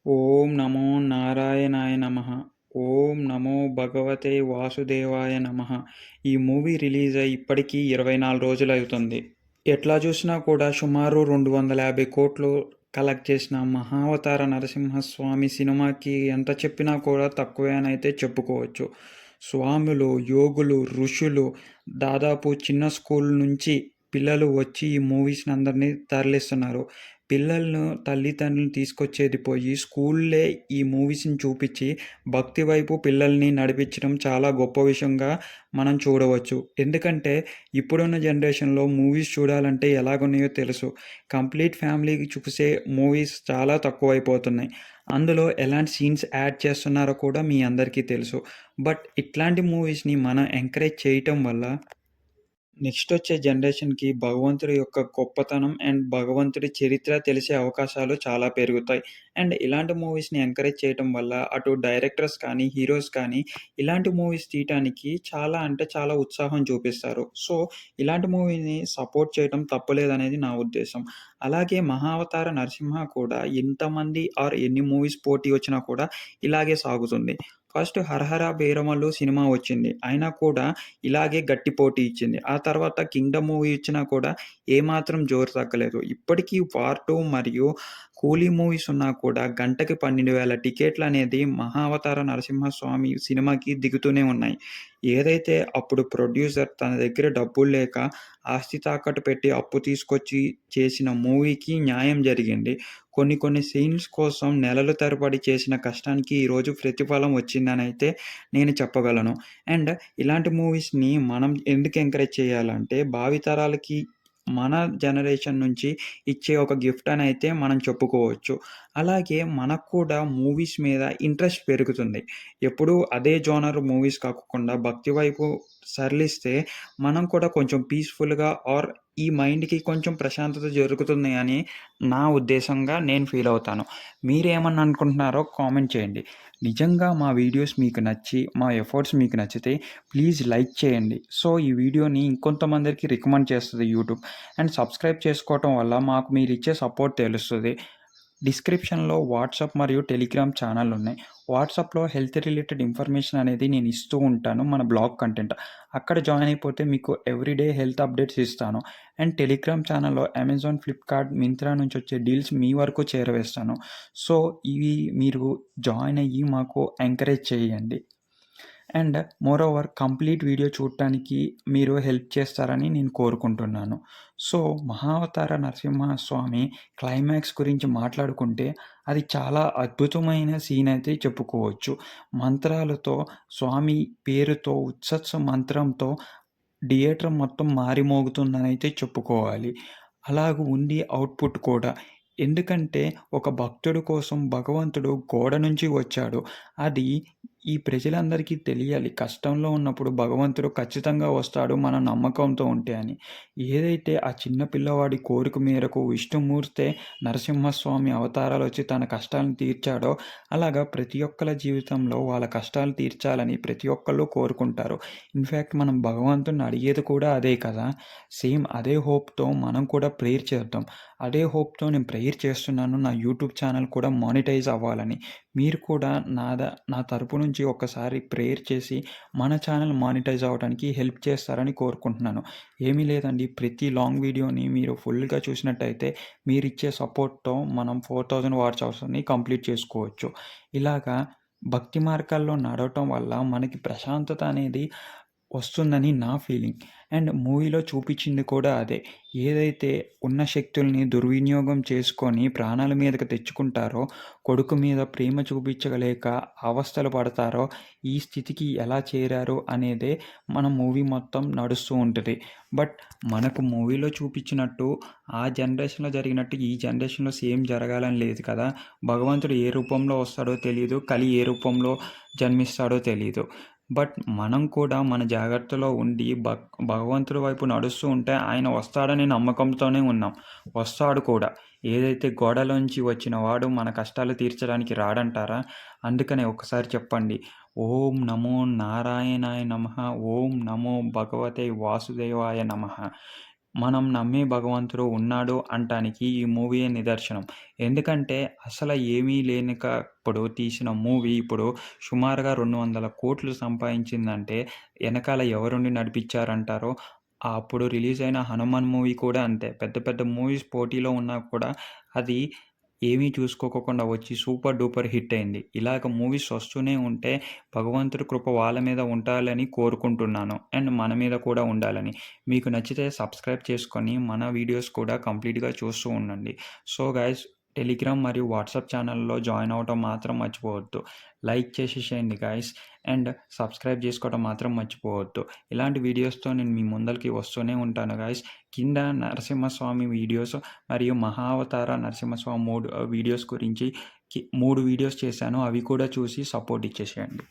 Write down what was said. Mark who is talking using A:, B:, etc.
A: ఓం నమో నారాయణాయ నమః. ఓం నమో భగవతే వాసుదేవాయ నమః. ఈ మూవీ రిలీజ్ అయ్యి ఇప్పటికి 24 రోజులవుతుంది. ఎట్లా చూసినా కూడా సుమారు 250,00,00,000 కలెక్ట్ చేసిన 'మహావతార నరసింహస్వామి' సినిమాకి ఎంత చెప్పినా కూడా తక్కువే అనైతే చెప్పుకోవచ్చు. స్వాములు, యోగులు, ఋషులు దాదాపు చిన్న స్కూల్ నుంచి పిల్లలు వచ్చి ఈ మూవీస్‌ని అందరిని తరలిస్తున్నారు. పిల్లలను తల్లిదండ్రులను తీసుకొచ్చేది పోయి స్కూల్లే ఈ మూవీస్‌ని చూపిచ్చి భక్తి వైపు పిల్లల్ని నడిపించడం చాలా గొప్ప విషయంగా మనం చూడవచ్చు. ఎందుకంటే ఇప్పుడున్న జనరేషన్‌లో మూవీస్ చూడాలంటే ఎలాగున్నాయో తెలుసు. కంప్లీట్ ఫ్యామిలీకి చూసే మూవీస్ చాలా తక్కువైపోతున్నాయి. అందులో ఎలాంటి సీన్స్ యాడ్ చేస్తున్నారో కూడా మీ అందరికీ తెలుసు. బట్ ఇట్లాంటి మూవీస్‌ని మనం ఎంకరేజ్ చేయటం వల్ల నెక్స్ట్ వచ్చే జనరేషన్‌కి భగవంతుడి యొక్క గొప్పతనం అండ్ భగవంతుడి చరిత్ర తెలిసే అవకాశాలు చాలా పెరుగుతాయి. అండ్ ఇలాంటి మూవీస్‌ని ఎంకరేజ్ చేయటం వల్ల అటు డైరెక్టర్స్ కానీ, హీరోస్ కానీ ఇలాంటి మూవీస్ తీయటానికి చాలా అంటే చాలా ఉత్సాహం చూపిస్తారు. సో, ఇలాంటి మూవీని సపోర్ట్ చేయటం తప్పులేదనేది నా ఉద్దేశం. అలాగే 'మహావతార నరసింహ' కూడా ఎంతమంది ఆర్ ఎన్ని మూవీస్ పోటీ వచ్చినా కూడా ఇలాగే సాగుతుంది. ఫస్ట్ 'హరహర బీరమల్లు' సినిమా వచ్చింది. అయినా కూడా ఇలాగే గట్టి పోటీ ఇచ్చింది. ఆ తర్వాత 'కింగ్డమ్' మూవీ ఇచ్చినా కూడా ఏమాత్రం జోరు తగ్గలేదు. ఇప్పటికీ 'వార్ 2' మరియు 'కూలీ' మూవీస్ ఉన్నా కూడా గంటకి 12,000 టికెట్లనేది 'మహావతార నరసింహస్వామి' సినిమాకి దిగుతూనే ఉన్నాయి. ఏదైతే అప్పుడు ప్రొడ్యూసర్ తన దగ్గర డబ్బులు లేక ఆస్తి తాకట్టు పెట్టి అప్పు తీసుకొచ్చి చేసిన మూవీకి న్యాయం జరిగింది. కొన్ని కొన్ని సీన్స్ కోసం నెలల తరబడి చేసిన కష్టానికి ఈరోజు ప్రతిఫలం వచ్చిందనైతే నేను చెప్పగలను. అండ్ ఇలాంటి మూవీస్‌ని మనం ఎందుకు ఎంకరేజ్ చేయాలంటే, భావితరాలకి మన జనరేషన్ నుంచి ఇచ్చే ఒక గిఫ్ట్ అనైతే మనం చెప్పుకోవచ్చు. అలాగే మనకు కూడా మూవీస్ మీద ఇంట్రెస్ట్ పెరుగుతుంది. ఎప్పుడూ అదే జోనర్ మూవీస్ కాకుండా భక్తి వైపు సరళిస్తే మనం కూడా కొంచెం పీస్‌ఫుల్‌గా ఆర్ ఈ మైండ్‌కి కొంచెం ప్రశాంతత జరుగుతుంది అని నా ఉద్దేశంగా నేను ఫీల్ అవుతాను. మీరేమన్నా అనుకుంటున్నారో కామెంట్ చేయండి. నిజంగా మా వీడియోస్ మీకు నచ్చి, మా ఎఫర్ట్స్ మీకు నచ్చితే ప్లీజ్ లైక్ చేయండి. సో, ఈ వీడియోని ఇంకొంతమందికి రికమెండ్ చేస్తది యూట్యూబ్. అండ్ సబ్స్క్రైబ్ చేసుకోవటం వల్ల మాకు మీరిచ్చే సపోర్ట్ తెలుస్తది. డిస్క్రిప్షన్‌లో వాట్సాప్ మరియు టెలిగ్రామ్ ఛానెల్లున్నాయి. వాట్సాప్‌లో హెల్త్ రిలేటెడ్ ఇన్ఫర్మేషన్ అనేది నేను ఇస్తూ ఉంటాను మన బ్లాగ్ కంటెంట్. అక్కడ జాయిన్ అయిపోతే మీకు ఎవ్రీడే హెల్త్ అప్డేట్స్ ఇస్తాను. అండ్ టెలిగ్రామ్ ఛానెల్‌లో అమెజాన్, ఫ్లిప్‌కార్ట్, మింత్రా నుంచి వచ్చే డీల్స్ మీ వరకు చేరవేస్తాను. సో, ఇవి మీరు జాయిన్ అయ్యి మాకు ఎంకరేజ్ చేయండి. అండ్ మోరోవర్ కంప్లీట్ వీడియో చూడటానికి మీరు హెల్ప్ చేస్తారని నేను కోరుకుంటున్నాను. సో, 'మహావతార నరసింహస్వామి' క్లైమాక్స్ గురించి మాట్లాడుకుంటే అది చాలా అద్భుతమైన సీన్ అయితే చెప్పుకోవచ్చు. మంత్రాలతో స్వామి పేరుతో ఉత్సత్స మంత్రంతో థియేటర్ మొత్తం మారిమోగుతుందనైతే చెప్పుకోవాలి. అలాగ ఉంది ఔట్‌పుట్ కూడా. ఎందుకంటే ఒక భక్తుడి కోసం భగవంతుడు గోడ నుంచి వచ్చాడు. అది ఈ ప్రజలందరికీ తెలియాలి. కష్టంలో ఉన్నప్పుడు భగవంతుడు ఖచ్చితంగా వస్తాడు మన నమ్మకంతో ఉంటే అని. ఏదైతే ఆ చిన్న పిల్లవాడి కోరిక మేరకు విష్ణుమూర్తే నరసింహస్వామి అవతారాలొచ్చి తన కష్టాలను తీర్చాడో, అలాగా ప్రతి ఒక్కళ్ళ జీవితంలో వాళ్ళ కష్టాలు తీర్చాలని ప్రతి ఒక్కళ్ళు కోరుకుంటారు. ఇన్‌ఫాక్ట్ మనం భగవంతుడిని అడిగేది కూడా అదే కదా! సేమ్ అదే హోప్‌తో మనం కూడా ప్రేయర్ చేద్దాం. అదే హోప్‌తో నేను ప్రేయర్ చేస్తున్నాను. నా యూట్యూబ్ ఛానెల్ కూడా మానిటైజ్ అవ్వాలని. మీరు కూడా నా తరపు నుంచి ఒక్కసారి ప్రేయర్ చేసి మన ఛానెల్ మానిటైజ్ అవ్వడానికి హెల్ప్ చేస్తారని కోరుకుంటున్నాను. ఏమీ లేదండి. ప్రతి లాంగ్ వీడియోని మీరు ఫుల్‌గా చూసినట్టయితే మీరిచ్చే సపోర్ట్‌తో మనం 4000 వాచ్ అవర్స్‌ని కంప్లీట్ చేసుకోవచ్చు. ఇలాగా భక్తి మార్గాల్లో నడవటం వల్ల మనకి ప్రశాంతత అనేది వస్తుందని నా ఫీలింగ్. అండ్ మూవీలో చూపిచ్చింది కూడా అదే. ఏదైతే ఉన్న శక్తుల్ని దుర్వినియోగం చేసుకొని ప్రాణాల మీదకి తెచ్చుకుంటారో, కొడుకు మీద ప్రేమ చూపించలేక అవస్థలు పడతారో, ఈ స్థితికి ఎలా చేరారు అనేదే మన మూవీ మొత్తం నడుస్తూ ఉంటది. బట్ మనకు మూవీలో చూపిచ్చినట్టు ఆ జనరేషన్‌లో జరిగినట్టు ఈ జనరేషన్‌లో సేమ్ జరగాలని లేదు కదా! భగవంతుడు ఏ రూపంలో వస్తాడో తెలీదు. కలి ఏ రూపంలో జన్మిస్తాడో తెలీదు. బట్ మనం కూడా మన జాగ్రత్తలో ఉండి భగవంతుడి వైపు నడుస్తూ ఉంటే ఆయన వస్తాడనే నమ్మకంతోనే ఉన్నాం. వస్తాడు కూడా. ఏదైతే గోడలోంచి వచ్చిన వాడు మన కష్టాలు తీర్చడానికి రాడంటారా? అందుకనే ఒక్కసారి చెప్పండి. ఓం నమో నారాయణాయ నమః. ఓం నమో భగవతే వాసుదేవాయ నమః. మనం నమ్మే భగవంతుడు ఉన్నాడు అంటానికి ఈ మూవీయే నిదర్శనం. ఎందుకంటే అసల ఏమీ లేనికప్పుడు తీసిన మూవీ ఇప్పుడు సుమారుగా 200,00,00,000 సంపాదించిందంటే ఎనకాల ఎవరుండి నడిపిచ్చారంటారో, అప్పుడు రిలీజ్ అయిన 'హనుమాన్' మూవీ కూడా అంతే. పెద్ద పెద్ద మూవీస్ పోటీలో ఉన్నా కూడా అది ఏమీ చూసుకోకోకుండా వచ్చి సూపర్ డూపర్ హిట్ అయింది. ఇలాగ మూవీస్ వస్తూనే ఉంటే భగవంతుడి కృప వాళ్ళ మీద ఉండాలని కోరుకుంటున్నాను. అండ్ మన మీద కూడా ఉండాలని. మీకు నచ్చితే సబ్స్క్రైబ్ చేసుకొని మన వీడియోస్ కూడా కంప్లీట్‌గా చూస్తూ ఉండండి. సో గైస్, టెలిగ్రామ్ మరియు వాట్సాప్ ఛానల్‌లో జాయిన్ అవ్వటం మాత్రం మర్చిపోవద్దు. లైక్ చేసేసేయండి గైస్. అండ్ సబ్స్క్రైబ్ చేసుకోవడం మాత్రం మర్చిపోవద్దు. ఇలాంటి వీడియోస్‌తో నేను మీ ముందలకి వస్తూనే ఉంటాను గైస్. కింద నరసింహస్వామి వీడియోస్ మరియు మహావతార నరసింహస్వామి 3 వీడియోస్ గురించి 3 వీడియోస్ చేశాను. అవి కూడా చూసి సపోర్ట్ ఇచ్చేసేయండి.